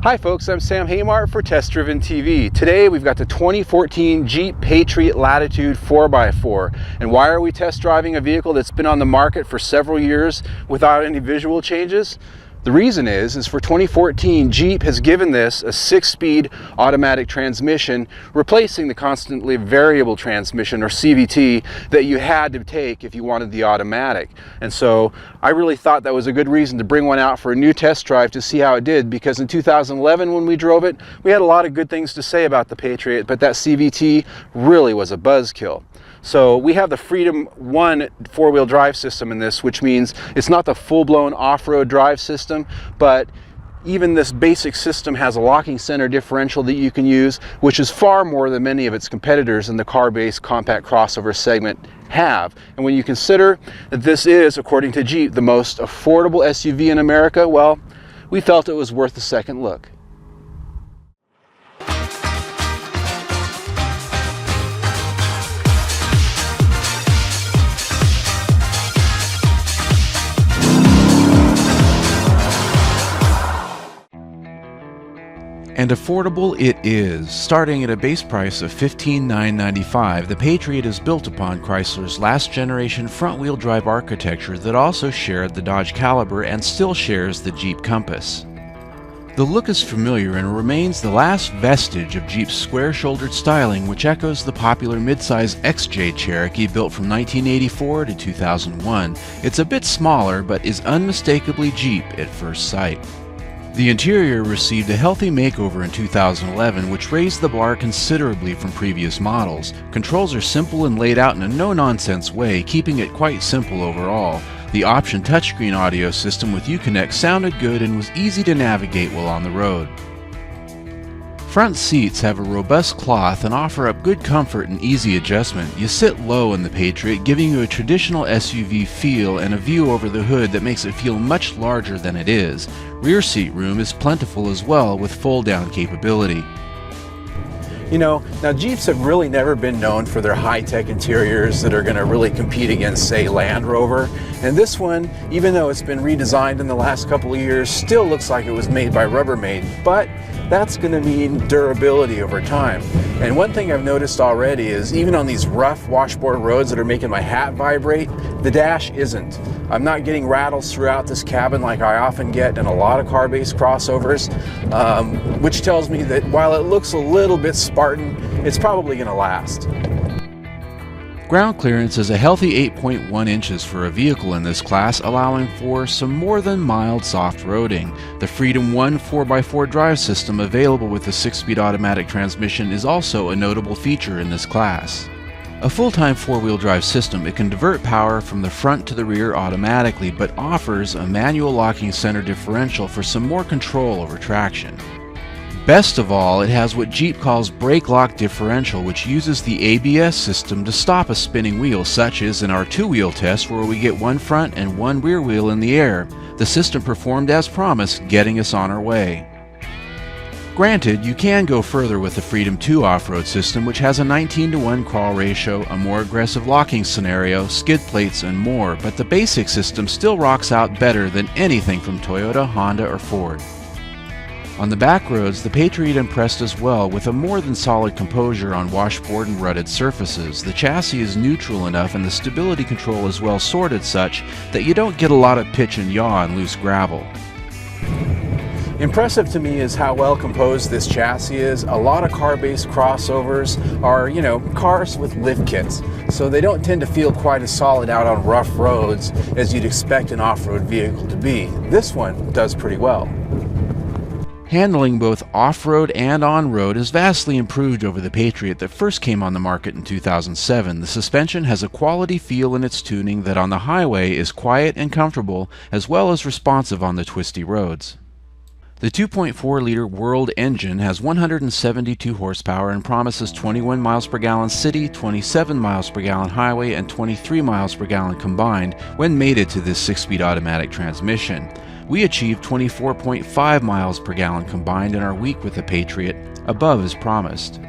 Hi folks, I'm Sam Haymart for Test Driven TV. Today we've got the 2014 Jeep Patriot Latitude 4x4. And why are we test driving a vehicle that's been on the market for several years without any visual changes? The reason is for 2014, Jeep has given this a 6-speed automatic transmission, replacing the constantly variable transmission, or CVT, that you had to take if you wanted the automatic. And so I really thought that was a good reason to bring one out for a new test drive to see how it did, because in 2011 when we drove it, we had a lot of good things to say about the Patriot, but that CVT really was a buzzkill. So we have the Freedom 1 four-wheel drive system in this, which means it's not the full-blown off-road drive system, but even this basic system has a locking center differential that you can use, which is far more than many of its competitors in the car-based compact crossover segment have. And when you consider that this is, according to Jeep, the most affordable SUV in America, well, we felt it was worth a second look. And affordable it is. Starting at a base price of $15,995, the Patriot is built upon Chrysler's last generation front-wheel drive architecture that also shared the Dodge Caliber and still shares the Jeep Compass. The look is familiar and remains the last vestige of Jeep's square-shouldered styling, which echoes the popular midsize XJ Cherokee built from 1984 to 2001. It's a bit smaller, but is unmistakably Jeep at first sight. The interior received a healthy makeover in 2011, which raised the bar considerably from previous models. Controls are simple and laid out in a no-nonsense way, keeping it quite simple overall. The option touchscreen audio system with Uconnect sounded good and was easy to navigate while on the road. Front seats have a robust cloth and offer up good comfort and easy adjustment. You sit low in the Patriot, giving you a traditional SUV feel and a view over the hood that makes it feel much larger than it is. Rear seat room is plentiful as well, with fold-down capability. You know, now Jeeps have really never been known for their high-tech interiors that are going to really compete against, say, Land Rover. And this one, even though it's been redesigned in the last couple of years, still looks like it was made by Rubbermaid. But that's going to mean durability over time. And one thing I've noticed already is even on these rough washboard roads that are making my hat vibrate, the dash isn't. I'm not getting rattles throughout this cabin like I often get in a lot of car-based crossovers, which tells me that while it looks a little bit Spartan, it's probably going to last. Ground clearance is a healthy 8.1 inches for a vehicle in this class, allowing for some more than mild soft roading. The Freedom 1 4x4 drive system available with the 6-speed automatic transmission is also a notable feature in this class. A full-time four-wheel drive system, it can divert power from the front to the rear automatically, but offers a manual locking center differential for some more control over traction. Best of all, it has what Jeep calls brake lock differential, which uses the ABS system to stop a spinning wheel, such as in our two-wheel test where we get one front and one rear wheel in the air. The system performed as promised, getting us on our way. Granted, you can go further with the Freedom 2 off-road system, which has a 19:1 crawl ratio, a more aggressive locking scenario, skid plates, and more, but the basic system still rocks out better than anything from Toyota, Honda, or Ford. On the back roads, the Patriot impressed us well with a more than solid composure on washboard and rutted surfaces. The chassis is neutral enough and the stability control is well sorted such that you don't get a lot of pitch and yaw on loose gravel. Impressive to me is how well composed this chassis is. A lot of car-based crossovers are, cars with lift kits, so they don't tend to feel quite as solid out on rough roads as you'd expect an off-road vehicle to be. This one does pretty well. Handling both off-road and on-road is vastly improved over the Patriot that first came on the market in 2007. The suspension has a quality feel in its tuning that on the highway is quiet and comfortable, as well as responsive on the twisty roads. The 2.4-liter World engine has 172 horsepower and promises 21 miles per gallon city, 27 miles per gallon highway, and 23 miles per gallon combined when mated to this 6-speed automatic transmission. We achieved 24.5 miles per gallon combined in our week with the Patriot, above as promised.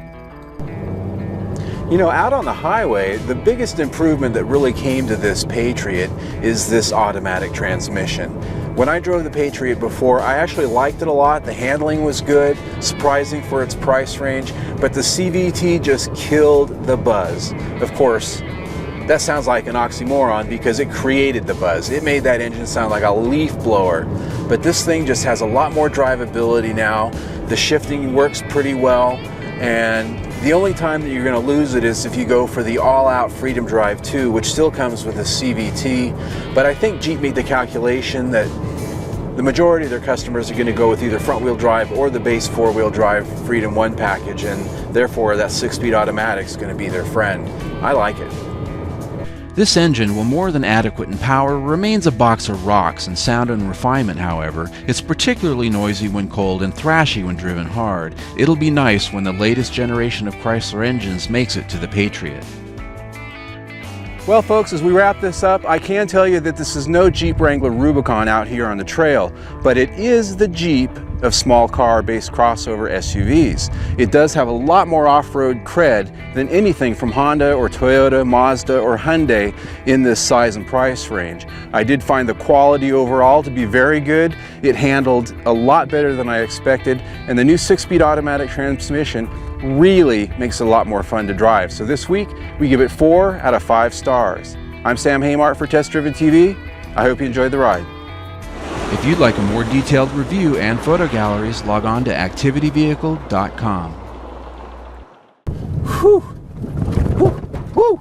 Out on the highway, the biggest improvement that really came to this Patriot is this automatic transmission. When I drove the Patriot before, I actually liked it a lot. The handling was good, surprising for its price range, but the CVT just killed the buzz. Of course, that sounds like an oxymoron because it created the buzz. It made that engine sound like a leaf blower. But this thing just has a lot more drivability now. The shifting works pretty well, and the only time that you're going to lose it is if you go for the all-out Freedom Drive 2, which still comes with a CVT. But I think Jeep made the calculation that the majority of their customers are going to go with either front-wheel drive or the base four-wheel drive Freedom 1 package, and therefore that 6-speed automatic is going to be their friend. I like it. This engine, while more than adequate in power, remains a box of rocks in sound and refinement. However, it's particularly noisy when cold and thrashy when driven hard. It'll be nice when the latest generation of Chrysler engines makes it to the Patriot. Well folks, as we wrap this up, I can tell you that this is no Jeep Wrangler Rubicon out here on the trail, but it is the Jeep of small car-based crossover SUVs. It does have a lot more off-road cred than anything from Honda or Toyota, Mazda or Hyundai in this size and price range. I did find the quality overall to be very good. It handled a lot better than I expected, and the new 6-speed automatic transmission really makes it a lot more fun to drive. So this week, we give it 4 out of 5 stars. I'm Sam Haymart for Test Driven TV. I hope you enjoyed the ride. If you'd like a more detailed review and photo galleries, log on to activityvehicle.com. Whew. Whew. Whew.